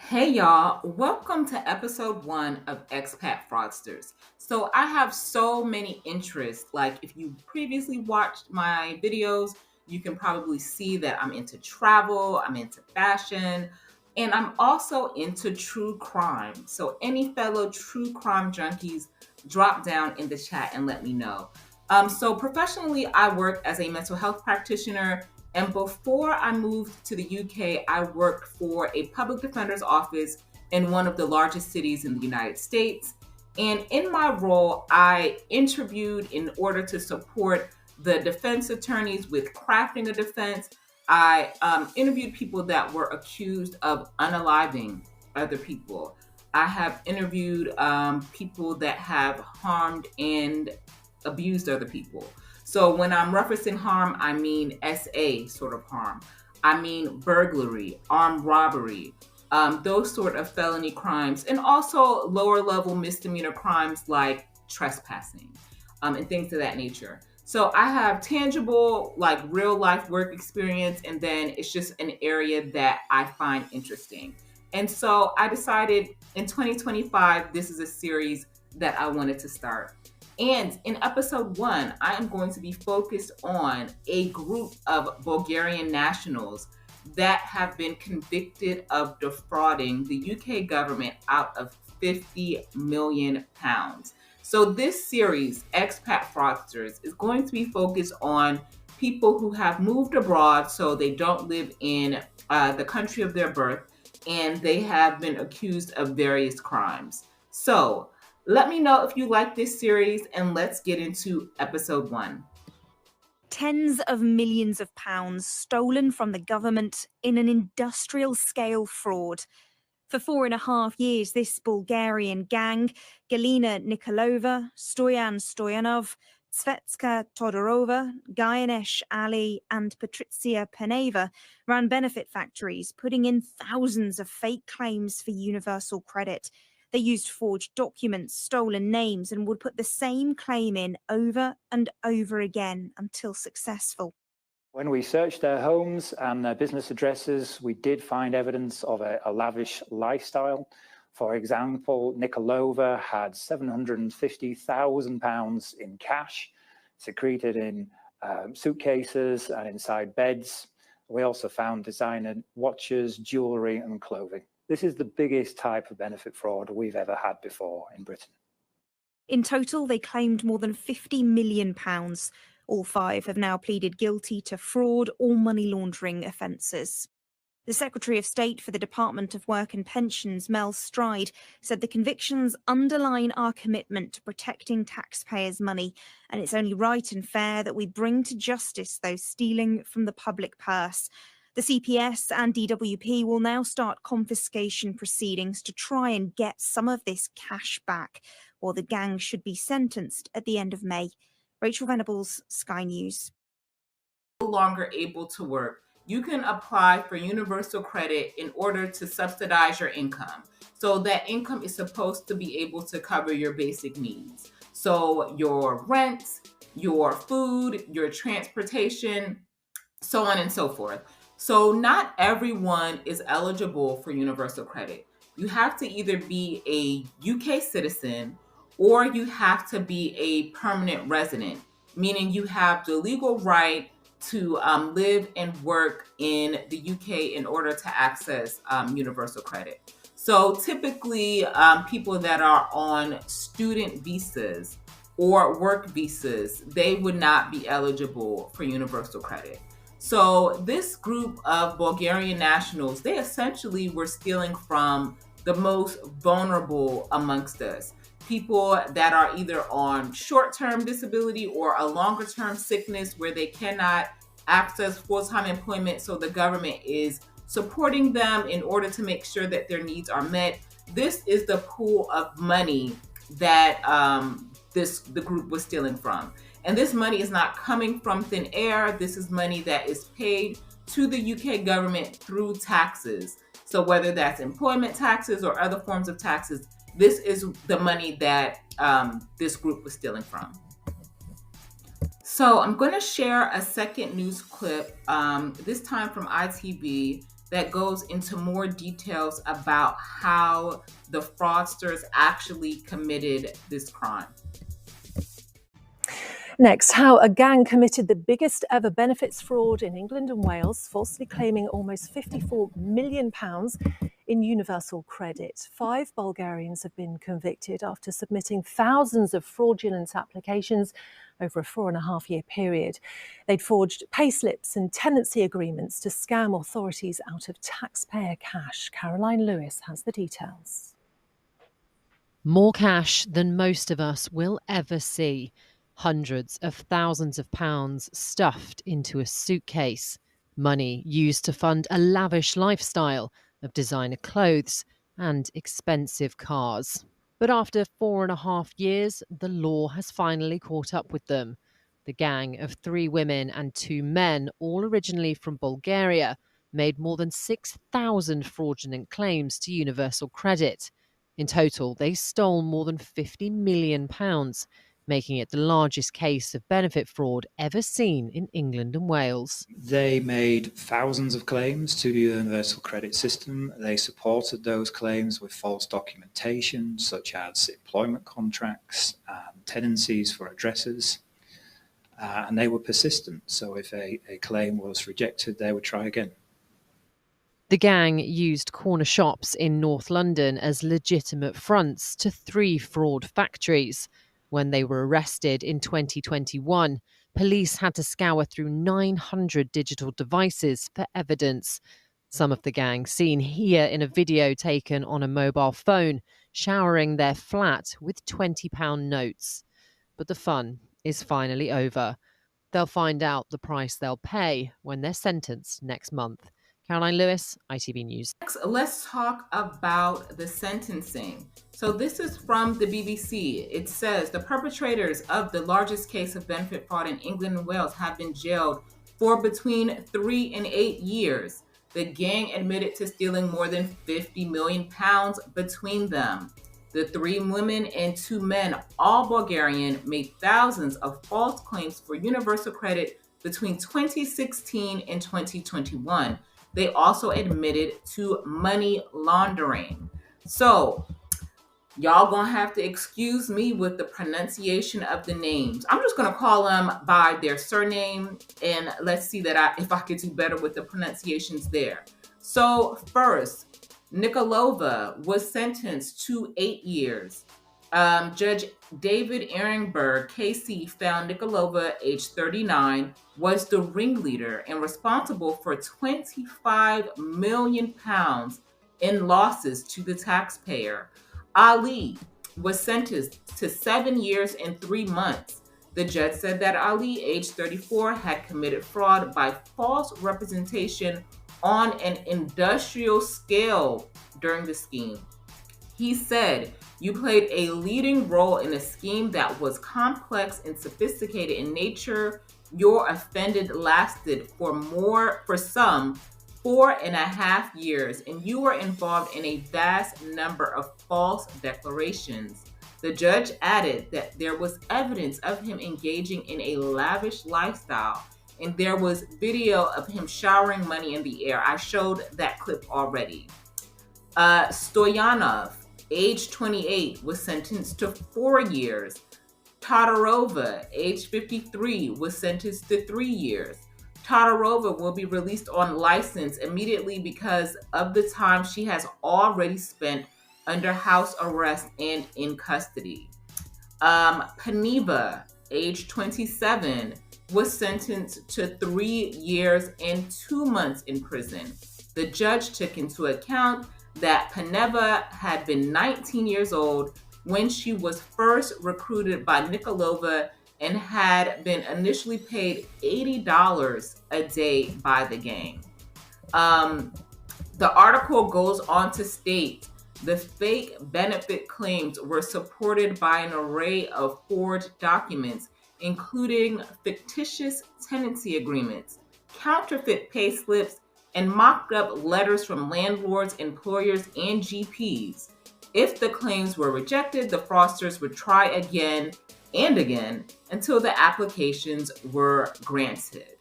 Hey y'all, welcome to episode 1 of Expat Fraudsters. So, I have so many interests. Like, if you previously watched my videos, you can probably see that I'm into travel, I'm into fashion, and I'm also into true crime. So, any fellow true crime junkies, drop down in the chat and let me know. So, professionally, I work as a mental health practitioner, and before I moved to the UK, I worked for a public defender's office in one of the largest cities in the United States. And in my role, I interviewed in order to support the defense attorneys with crafting a defense. I interviewed people that were accused of unaliving other people. I have interviewed people that have harmed and abused other people. So when I'm referencing harm, I mean SA sort of harm. I mean burglary, armed robbery, those sort of felony crimes, and also lower level misdemeanor crimes like trespassing, and things of that nature. So I have tangible, like real life work experience, and then it's just an area that I find interesting. And so I decided in 2025, this is a series that I wanted to start. And in episode 1, I am going to be focused on a group of Bulgarian nationals that have been convicted of defrauding the UK government out of £50 million. So this series, Expat Fraudsters, is going to be focused on people who have moved abroad so they don't live in the country of their birth, and they have been accused of various crimes. So let me know if you like this series, and let's get into episode 1. Tens of millions of pounds stolen from the government in an industrial scale fraud. For 4.5 years, this Bulgarian gang, Galina Nikolova, Stoyan Stoyanov, Svetska Todorova, Gayanesh Ali, and Patricia Peneva, ran benefit factories, putting in thousands of fake claims for universal credit. They used forged documents, stolen names, and would put the same claim in over and over again until successful. When we searched their homes and their business addresses, we did find evidence of a lavish lifestyle. For example, Nikolova had £750,000 in cash secreted in suitcases and inside beds. We also found designer watches, jewelry, and clothing. This is the biggest type of benefit fraud we've ever had before in Britain. In total, they claimed more than £50 million. All 5 have now pleaded guilty to fraud or money laundering offences. The Secretary of State for the Department of Work and Pensions, Mel Stride, said the convictions underline our commitment to protecting taxpayers' money, and it's only right and fair that we bring to justice those stealing from the public purse. The CPS and DWP will now start confiscation proceedings to try and get some of this cash back, while the gang should be sentenced at the end of May. Rachel Venables, Sky News. No longer able to work, you can apply for universal credit in order to subsidize your income. So that income is supposed to be able to cover your basic needs. So your rent, your food, your transportation, so on and so forth. So not everyone is eligible for universal credit. You have to either be a UK citizen or you have to be a permanent resident, meaning you have the legal right to live and work in the UK in order to access universal credit. So typically, people that are on student visas or work visas, they would not be eligible for universal credit. So this group of Bulgarian nationals, they essentially were stealing from the most vulnerable amongst us. People that are either on short-term disability or a longer-term sickness where they cannot access full-time employment. So the government is supporting them in order to make sure that their needs are met. This is the pool of money that the group was stealing from. And this money is not coming from thin air. This is money that is paid to the UK government through taxes. So whether that's employment taxes or other forms of taxes, this is the money that this group was stealing from. So I'm going to share a second news clip, this time from ITV. that goes into more details about how the fraudsters actually committed this crime. Next, how a gang committed the biggest ever benefits fraud in England and Wales, falsely claiming almost £54 million in universal credit. 5 Bulgarians have been convicted after submitting thousands of fraudulent applications over a 4.5-year period. They'd forged payslips and tenancy agreements to scam authorities out of taxpayer cash. Caroline Lewis has the details. More cash than most of us will ever see. Hundreds of thousands of pounds stuffed into a suitcase. Money used to fund a lavish lifestyle of designer clothes and expensive cars. But after 4.5 years, the law has finally caught up with them. The gang of 3 women and 2 men, all originally from Bulgaria, made more than 6,000 fraudulent claims to Universal Credit. In total, they stole more than £50 million, making it the largest case of benefit fraud ever seen in England and Wales. They made thousands of claims to the Universal Credit System. They supported those claims with false documentation, such as employment contracts and tenancies for addresses. And they were persistent, so if a claim was rejected, they would try again. The gang used corner shops in North London as legitimate fronts to 3 fraud factories. When they were arrested in 2021, police had to scour through 900 digital devices for evidence. Some of the gang seen here in a video taken on a mobile phone, showering their flat with £20 notes. But the fun is finally over. They'll find out the price they'll pay when they're sentenced next month. Caroline Lewis, ITV News. Next, let's talk about the sentencing. So this is from the BBC. It says the perpetrators of the largest case of benefit fraud in England and Wales have been jailed for between 3 and 8 years. The gang admitted to stealing more than £50 million between them. The 3 women and 2 men, all Bulgarian, made thousands of false claims for universal credit between 2016 and 2021. They also admitted to money laundering. So, y'all gonna have to excuse me with the pronunciation of the names. I'm just gonna call them by their surname, and let's see if I could do better with the pronunciations there. So first, Nikolova was sentenced to 8 years. Judge David Ehrenberg, KC, found Nikolova, age 39, was the ringleader and responsible for £25 million in losses to the taxpayer. Ali was sentenced to 7 years and 3 months. The judge said that Ali, age 34, had committed fraud by false representation on an industrial scale during the scheme. He said, "You played a leading role in a scheme that was complex and sophisticated in nature. Your offended lasted for some 4.5 years, and you were involved in a vast number of false declarations." The judge added that there was evidence of him engaging in a lavish lifestyle, and there was video of him showering money in the air. I showed that clip already. Stoyanov, age 28, was sentenced to 4 years. Todorova, age 53, was sentenced to 3 years. Todorova will be released on license immediately because of the time she has already spent under house arrest and in custody. Paniva, age 27, was sentenced to 3 years and 2 months in prison. The judge took into account that Paneva had been 19 years old when she was first recruited by Nikolova and had been initially paid $80 a day by the gang. The article goes on to state the fake benefit claims were supported by an array of forged documents, including fictitious tenancy agreements, counterfeit pay slips, and mocked up letters from landlords, employers, and GPs. If the claims were rejected, the fraudsters would try again and again until the applications were granted.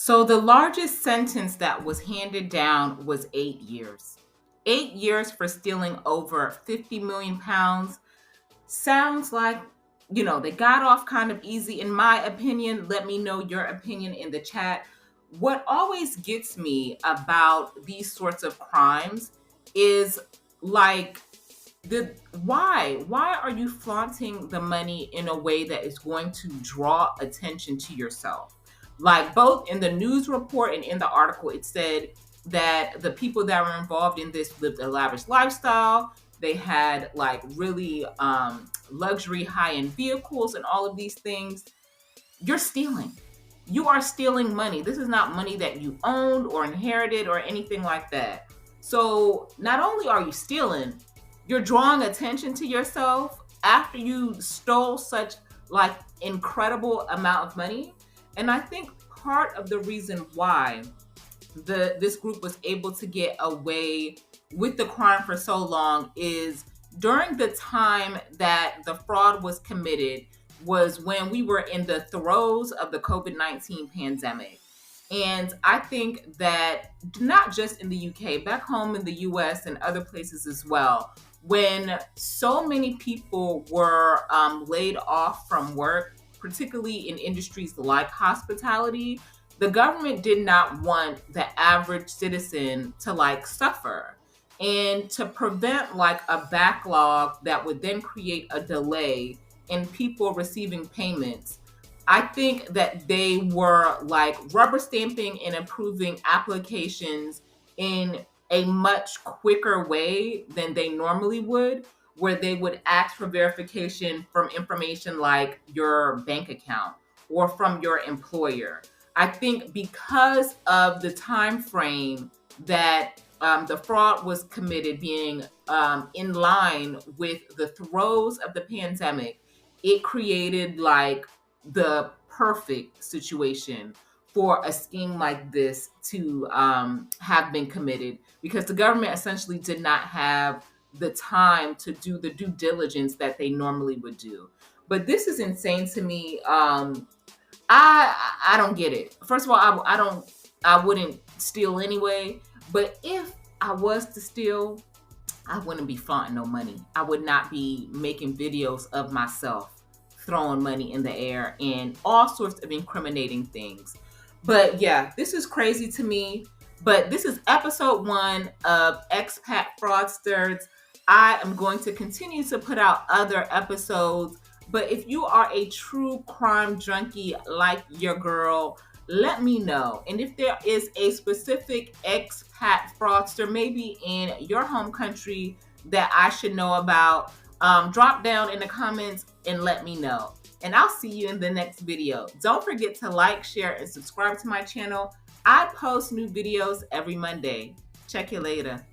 So the largest sentence that was handed down was 8 years. 8 years for stealing over 50 million pounds. Sounds like, they got off kind of easy, in my opinion. Let me know your opinion in the chat. What always gets me about these sorts of crimes is like, why are you flaunting the money in a way that is going to draw attention to yourself? Like, both in the news report and in the article, it said that the people that were involved in this lived a lavish lifestyle. They had like really luxury high-end vehicles and all of these things. You're stealing. You are stealing money. This is not money that you owned or inherited or anything like that. So not only are you stealing, you're drawing attention to yourself after you stole such like incredible amount of money. And I think part of the reason why this group was able to get away with the crime for so long is during the time that the fraud was committed was when we were in the throes of the COVID-19 pandemic. And I think that not just in the UK, back home in the US and other places as well, when so many people were laid off from work, particularly in industries like hospitality, the government did not want the average citizen to like suffer. And to prevent like a backlog that would then create a delay in people receiving payments, I think that they were like rubber stamping and approving applications in a much quicker way than they normally would, where they would ask for verification from information like your bank account or from your employer. I think because of the time frame that the fraud was committed being in line with the throes of the pandemic, it created like the perfect situation for a scheme like this to have been committed, because the government essentially did not have the time to do the due diligence that they normally would do. But this is insane to me. I don't get it. First of all, I wouldn't steal anyway. But if I was to steal, I wouldn't be flaunting no money. I would not be making videos of myself throwing money in the air and all sorts of incriminating things. But yeah, this is crazy to me. But this is episode 1 of Expat Fraudsters. I am going to continue to put out other episodes. But if you are a true crime junkie like your girl, let me know. And if there is a specific expat fraudster, maybe in your home country, that I should know about, drop down in the comments and let me know. And I'll see you in the next video. Don't forget to like, share, and subscribe to my channel. I post new videos every Monday. Check you later.